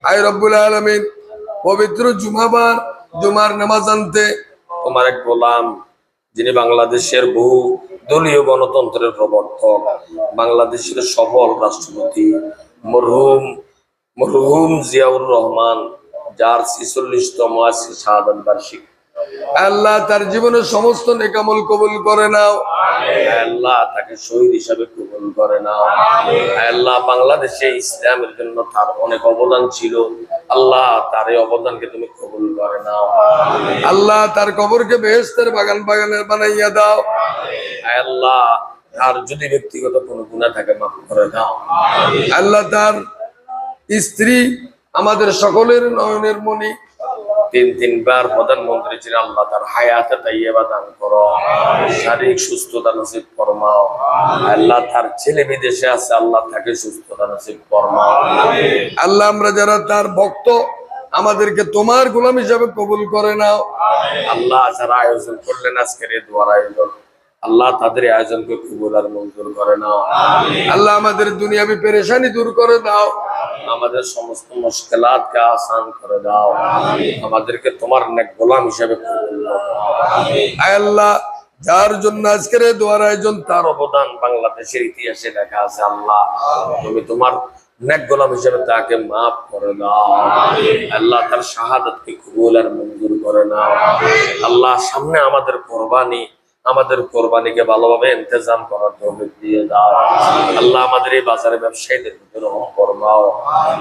আয় রব্বুল আলামিন, পবিত্র জুমাবার জুমার নামাজ আনতে তোমার এক গোলাম, যিনি বাংলাদেশের বহু দলীয় গণতন্ত্রের প্রবর্তক, বাংলাদেশের সফল রাষ্ট্রপতি মরহুম জিয়াউর রহমান, যার 46তম আজকে শাহাদাত বার্ষিকী, আল্লাহ তার জীবনের সমস্ত নেকামল কবুল করে নাও। আল্লাহ তাকে শহীদ হিসাবে কবুল করে নাও। আল্লাহ বাংলাদেশে ইসলামের জন্য তার অনেক অবদান ছিল, আল্লাহ তার এই অবদানকে তুমি কবুল করে নাও। আল্লাহ তার কবরকে বেহেশতের বাগান বানাইয়া দাও। আল্লাহ তার যদি ব্যক্তিগত কোনো গুনাহ থাকে মাফ করে দাও। আল্লাহ তার স্ত্রী আমাদের সকলের নয়নের মণি, তিনবার প্রধানমন্ত্রী ছিলেন, আল্লাহ তার হায়াতে তাইয়্যিবা দান করো, শারীরিক সুস্থতা নসিব ফরমাও। আল্লাহ তার ছেলে বিদেশে আছে, আল্লাহ তাকে সুস্থতা নসিব ফরমাও। আল্লাহ আমরা যারা তার ভক্ত, আমাদেরকে তোমার গোলাম হিসাবে কবুল করে নাও। আল্লাহ যারা আয়োজন করলেন আজকের এই দোয়ার আয়োজন, আল্লাহ তাদের আয়োজনকে কবুল আর মঞ্জুর করে নাও। আল্লাহ আমাদের দুনিয়াবি পেরেশানি দূর করে দাও, আমাদের সমস্ত মুশকিলাতকে আসান করে দাও, আমাদেরকে তোমার নেক গোলাম হিসেবে কবুল করো। আল্লাহ যার জন্য আজকের এই দোয়ার আয়োজন, তার অবদান বাংলাদেশের ইতিহাসে লেখা আছে, আল্লাহ তুমি তোমার নেক গোলাম হিসেবে তাকে মাফ করে দাও। আল্লাহ তার শাহাদাতকে কবুল আর মঞ্জুর করে নাও। আল্লাহ সামনে আমাদের কোরবানিকে ভালোভাবে ইন্তজাম করার তৌফিক দিয়ে দাও। আল্লাহ আমাদের এই বাজারে ব্যবসায়ীদের ভিতরে রহম ফরমাও,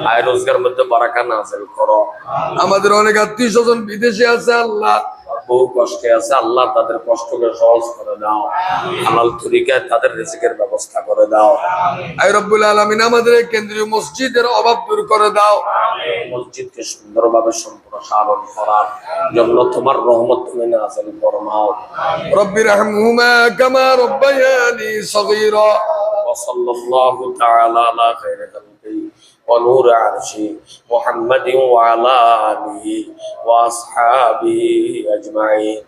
আয় রোজগার মধ্যে বারাকা নাযিল করো। আমাদের অনেক আত্মীয় স্বজন বিদেশে আছে, আল্লাহ বহু কষ্টে আছে, আল্লাহ তাদের কষ্টকে সহজ করে দাও, হালাল তরিকায় তাদের রিজিকের ব্যবস্থা করে দাও। আয় রব্বুল আলামিন আমাদের এই কেন্দ্রীয় মসজিদের অভাব দূর করে দাও, মসজিদকে সুন্দরভাবে সম্প্রসারণ করার জন্য তোমার রহমত তুমি নাযিল ফরমাও। রব্বির রহমহুমা কামা রব্বায়ানি সগীরা। ওয়া সাল্লাল্লাহু তাআলা আলা খায়রি খালকি ওয়া নূর আরশি মুহাম্মাদিন ওয়া আলা আলিহি ওয়া আসহাবিহি আজমাইন।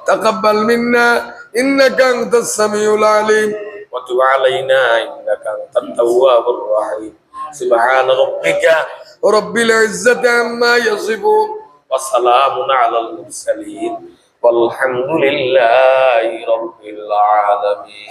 তাকাব্বাল মিন্না ইন্নাকা আনতাস সামিউল আলিম ওয়া তুব আলাইনা ইন্নাকা আনতাত তাওয়াবুর রহিম। সুবহান রাব্বিকা রাব্বিল ইজ্জাতি আম্মা ইয়াসিফুন ওয়া সালামুন আলাল মুরসালিন walhamdulillahi rabbil alamin.